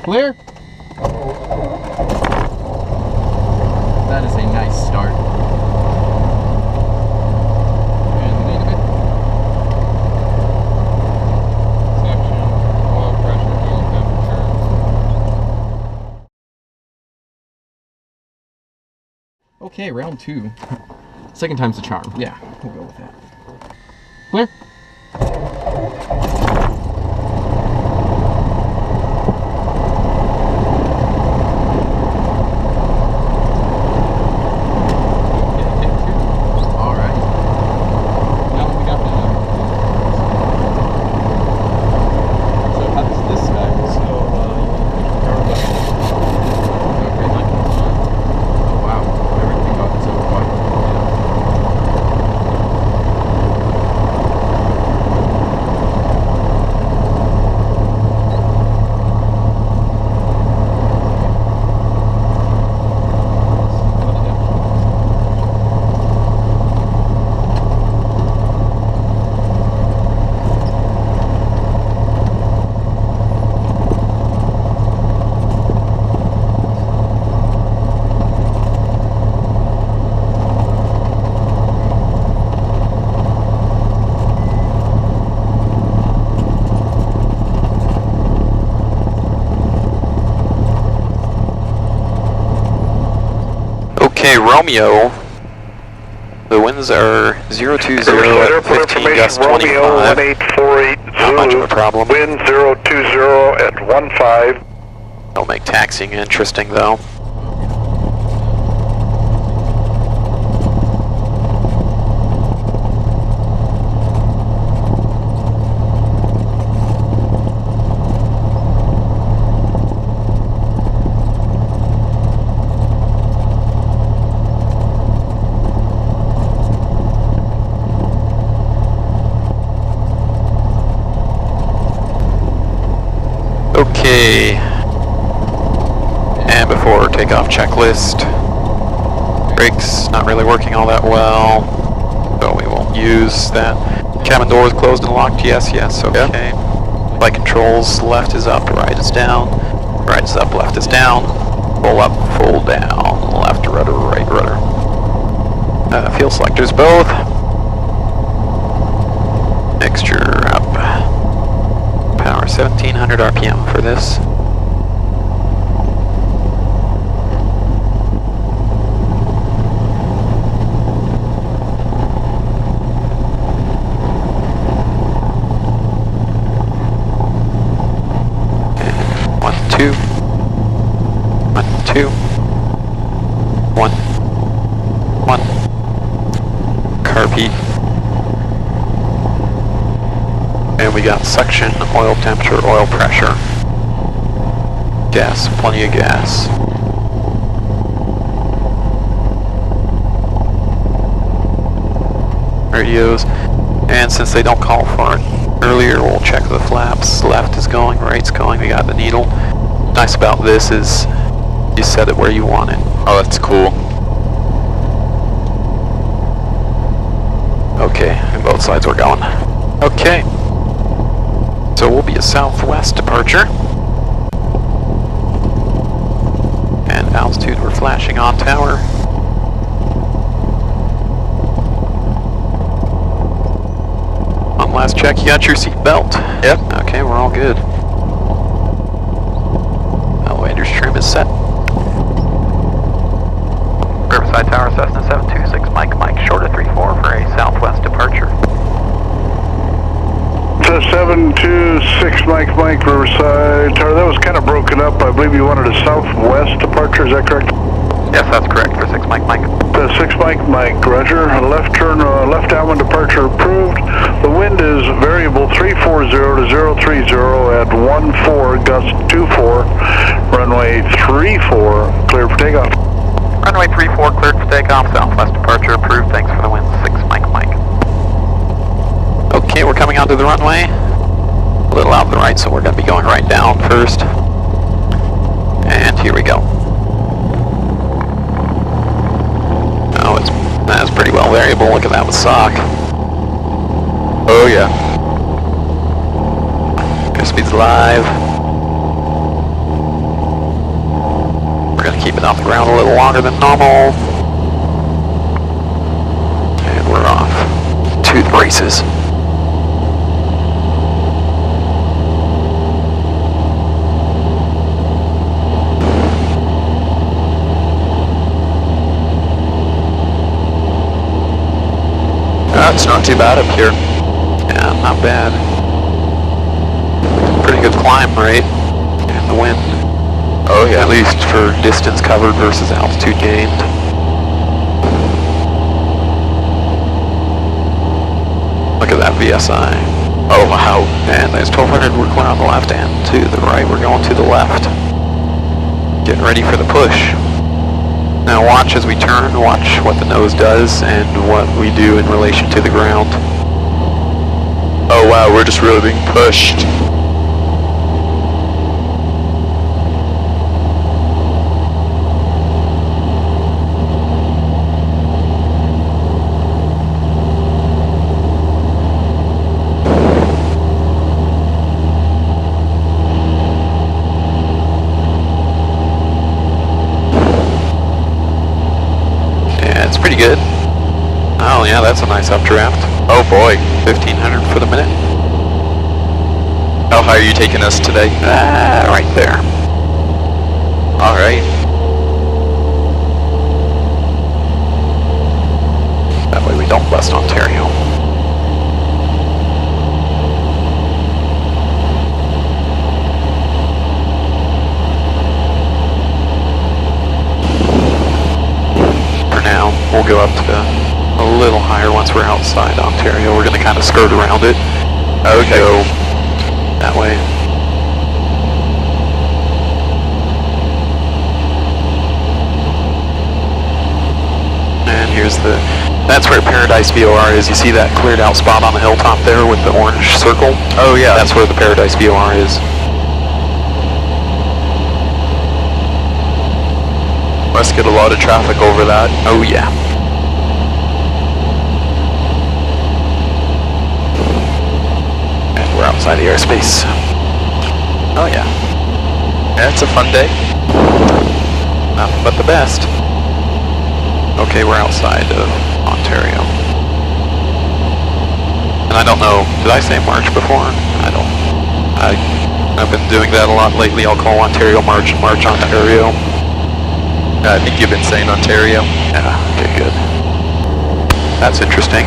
Clear. That is a nice start. And lead a bit. Section, oil pressure, oil temperature. Okay, round 2. Second time's the charm. Yeah, we'll go with that. Clear. Okay, Romeo, the winds are 020 at 15 gusts 25. Romeo 1848 Not much of a problem. Wind 020 at 15. It'll make taxiing interesting though. Okay, and before takeoff checklist, brakes not really working all that well, so we won't use that. Cabin door is closed and locked, yes, okay. Flight controls, left is up, right is down, right is up, left is down, full up, full down, left rudder, right rudder. Fuel selectors both, mixture up. Power 1700 RPM for this. And 1, 2. 1, 2. 1. 1. Carb. And we got suction, oil temperature, oil pressure. Gas, plenty of gas. Radios. And since they don't call for it earlier, we'll check the flaps. Left is going, right's going, we got the needle. Nice about this is you set it where you want it. Oh, that's cool. Okay, and both sides we're going. Okay. So we'll be a southwest departure. And altitude we're flashing on tower. One last check, you got your seat belt? Yep. Okay, we're all good. Elevator's trim is set. Riverside Tower, Cessna 726, Mike, short of 34 for a southwest departure. 726 Mike, Riverside Tower. That was kind of broken up. I believe you wanted a southwest departure, is that correct? Yes, that's correct for 6 Mike. 6 Mike, roger. Left turn, left downwind departure approved. The wind is variable 340 to 030 at 14, gust 24. Runway 34, cleared for takeoff. Runway 34, cleared for takeoff. Southwest departure approved. Thanks for the wind, 6 Mike. Okay, we're coming onto the runway. A little out to the right, so we're going to be going right down first. And here we go. Oh, that's pretty well variable. Look at that with sock. Oh yeah. Airspeed's live. keep it off the ground a little longer than normal. And we're off to the races. It's not too bad up here. Yeah, not bad. Pretty good climb rate. And the wind. Oh yeah. At least for distance covered versus altitude gained. Look at that VSI. Oh wow. And there's 1200, we're going on the left, and to the right, we're going to the left. Getting ready for the push. Now watch as we turn, watch what the nose does and what we do in relation to the ground. Oh wow, we're just really being pushed. Pretty good. Oh yeah, that's a nice updraft. Oh boy. 1500 for the minute. How high are you taking us today? Right there. Alright. That way we don't bust Ontario. Now we'll go up to a little higher once we're outside Ontario. We're going to kind of skirt around it. Okay. Go that way. And here's that's where Paradise VOR is. You see that cleared out spot on the hilltop there with the orange circle? Oh yeah. That's where the Paradise VOR is. Must get a lot of traffic over that. Oh yeah. And we're outside the airspace. Oh yeah. Yeah, it's a fun day. Nothing but the best. Okay, we're outside of Ontario. And I don't know, did I say March before? I've been doing that a lot lately. I'll call Ontario March and March Ontario. I think you've been saying Ontario. Yeah, okay, good. That's interesting.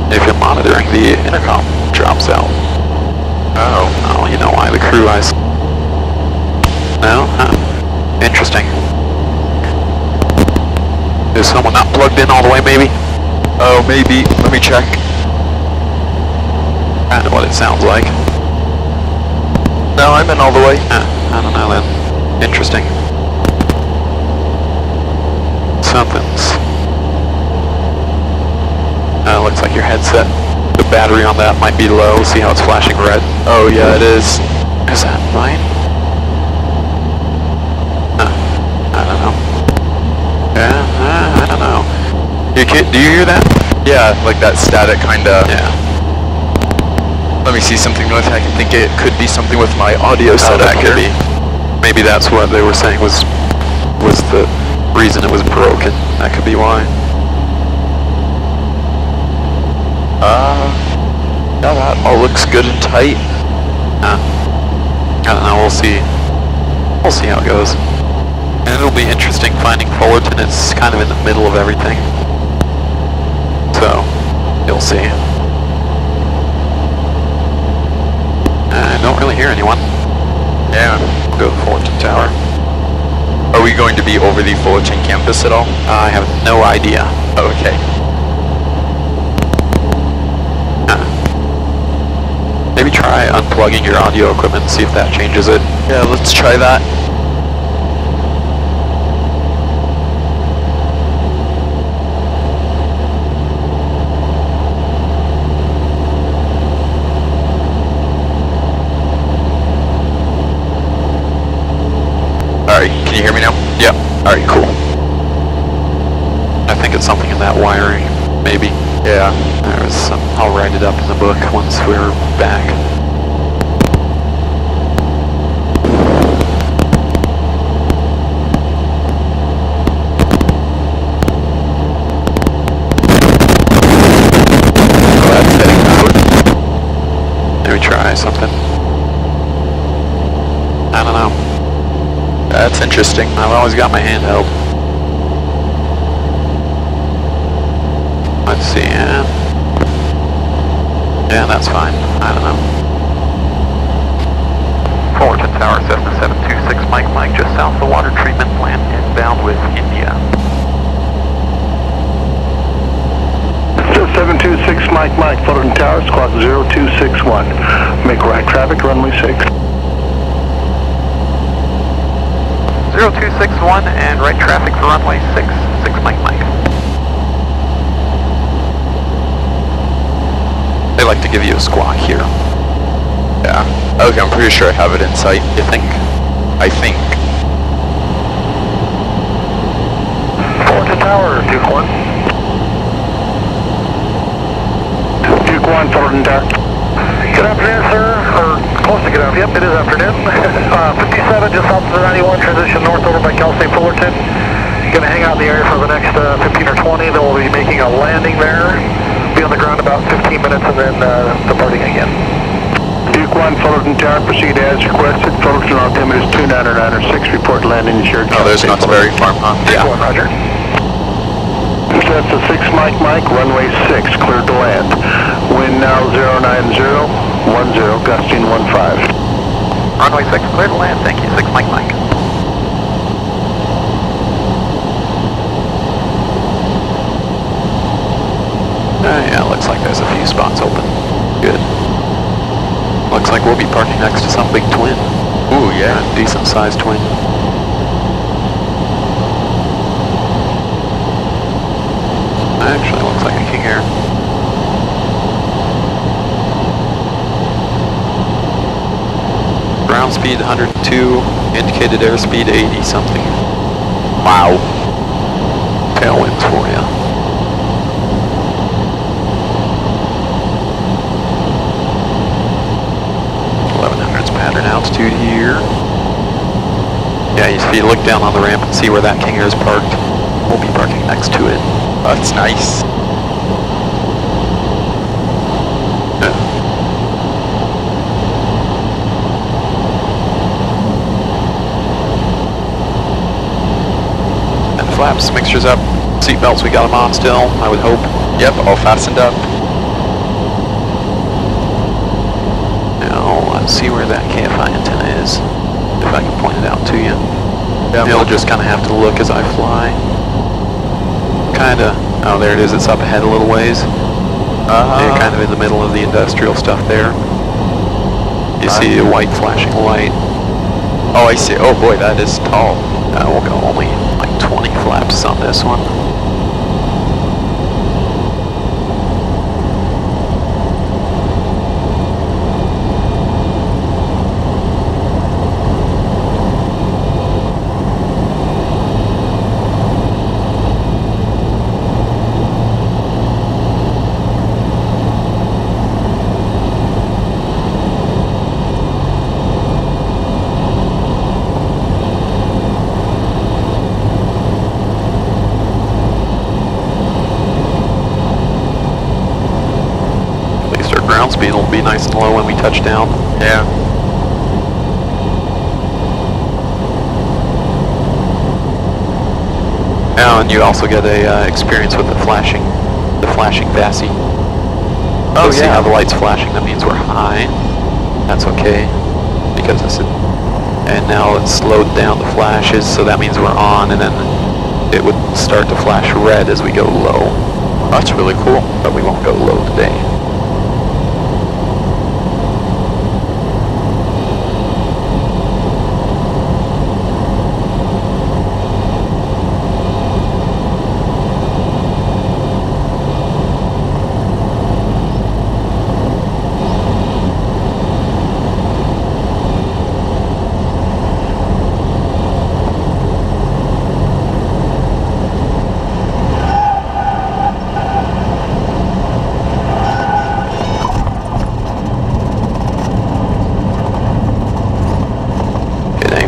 If you're monitoring, the intercom drops out. Oh. Oh, you know why, the crew eyes. No? Huh. Interesting. Is someone not plugged in all the way, maybe? Oh, maybe. Let me check. Kind of what it sounds like. No, I'm in all the way. I don't know then. Interesting. Something's... looks like your headset. The battery on that might be low. See how it's flashing red? Oh yeah, it is. Is that mine? I don't know. Yeah, I don't know. Do you hear that? Yeah, like that static kinda. Yeah. Let me see something with. I can think it could be something with my audio setup that here. could be. Maybe that's what they were saying was the reason it was broken. That could be why. Yeah, that all looks good and tight. I don't know. We'll see. We'll see how it goes. And it'll be interesting finding Fullerton. It's kind of in the middle of everything. So you'll see. I don't really hear anyone. Yeah. We'll go to Fullerton Tower. Are we going to be over the Fullerton campus at all? I have no idea. Okay. Maybe try unplugging your audio equipment and see if that changes it. Yeah, let's try that. Alright, can you hear me now? Yep. Alright, cool. I think it's something in that wiring, maybe. Yeah. There was some, I'll write it up in the book once we're back. try something. I don't know. That's interesting. I've always got my hand held. Let's see, yeah, that's fine. I don't know. Fullerton Tower, Cessna 726, Mike, just south of the water treatment plant, inbound with India. 726 Mike, Fullerton Tower, squawk 0261. Make right traffic, runway 6. 0261 and right traffic for runway 6, Mike. They like to give you a squawk here. Yeah. Okay, I'm pretty sure I have it in sight. You think? I think. Fullerton Tower, Duke 1. Duke 1, Fullerton Tower. Good afternoon, sir. Or close to good afternoon. Yep, it is afternoon. 57 just south of the 91, transition north over by Cal State Fullerton. Going to hang out in the area for the next 15 or 20. Then we'll be making a landing there. Be on the ground about 15 minutes and then departing again. Duke 1, Fullerton Tower, proceed as requested. Fullerton altimeter is 29906. Report landing shared. Oh, there's not very far, huh? Yeah. Duke 1, roger. That's a 6 Mike, runway 6, cleared to land. Wind now 09010, gusting 15. Runway 6, clear to land. Thank you, 6 Mike. Yeah, looks like there's a few spots open. Good. Looks like we'll be parking next to some big twin. Ooh, yeah. Decent sized twin. Actually, looks like a King Air. Ground speed 102, indicated airspeed 80 something. Wow. Tailwinds for you. Pattern altitude here. Yeah, if you look down on the ramp and see where that King Air is parked, we'll be parking next to it. That's nice. Yeah. And flaps, mixtures up, seat belts, we got them on still, I would hope. Yep, all fastened up. Let's see where that KFI antenna is, if I can point it out to you. Yeah, You'll just kind of have to look as I fly. Kinda, oh there it is, it's up ahead a little ways. Yeah, kind of in the middle of the industrial stuff there. You see a white flashing light. Oh, I see. Oh boy, that is tall. We'll go only like 20 flaps on this one. Speed will be nice and low when we touch down. Yeah. Oh, and you also get a experience with the flashing VASI. Oh, See yeah. how the light's flashing? That means we're high. That's okay, because it's and now it's slowed down the flashes, so that means we're on, and then it would start to flash red as we go low. That's really cool. But we won't go low today.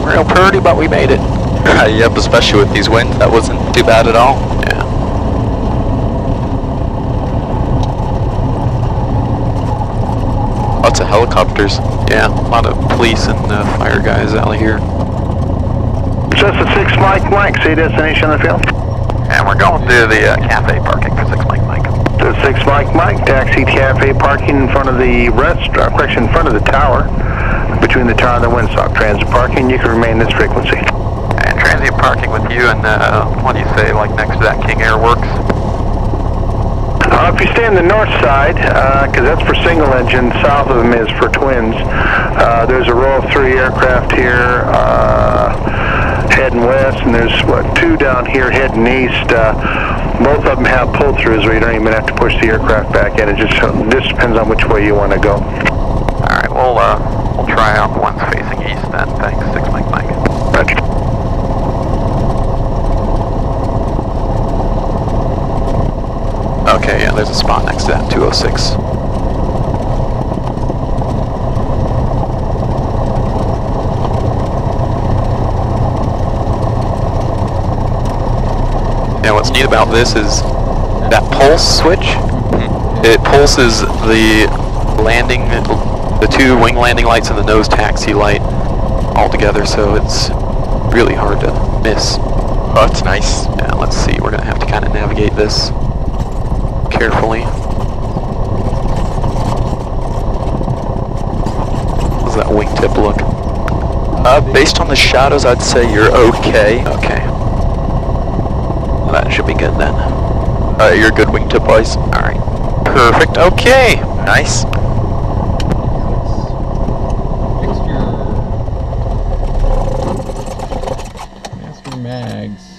Real pretty, but we made it. Yep, especially with these winds, that wasn't too bad at all. Yeah. Lots of helicopters. Yeah, a lot of police and fire guys out here. Cessna 6 Mike, see destination on the field? And we're going through the cafe parking for 6 Mike. To 6 Mike, taxi cafe parking in front of the in front of the tower, between the tower and the windsock. Transit parking, you can remain this frequency. And transient parking with you, and what do you say, like next to that King Air Works? If you stay on the north side, because that's for single engine, south of them is for twins. There's a row of 3 aircraft here heading west, and there's, 2 down here heading east. Both of them have pull-throughs where you don't even have to push the aircraft back in. It just depends on which way you want to go. Alright, we'll try out the ones facing east then. Thanks, 6 Mike. Roger. Okay, yeah, there's a spot next to that 206. Yeah, what's neat about this is that pulse switch. It pulses the landing, the 2 wing landing lights and the nose taxi light all together, so it's really hard to miss. Oh, that's nice. Yeah, let's see, we're gonna have to kind of navigate this carefully. How's that wingtip look? Based on the shadows, I'd say you're okay. Okay. That should be good then. You're good wingtip wise. Alright. Perfect. Okay. Nice. Master mags.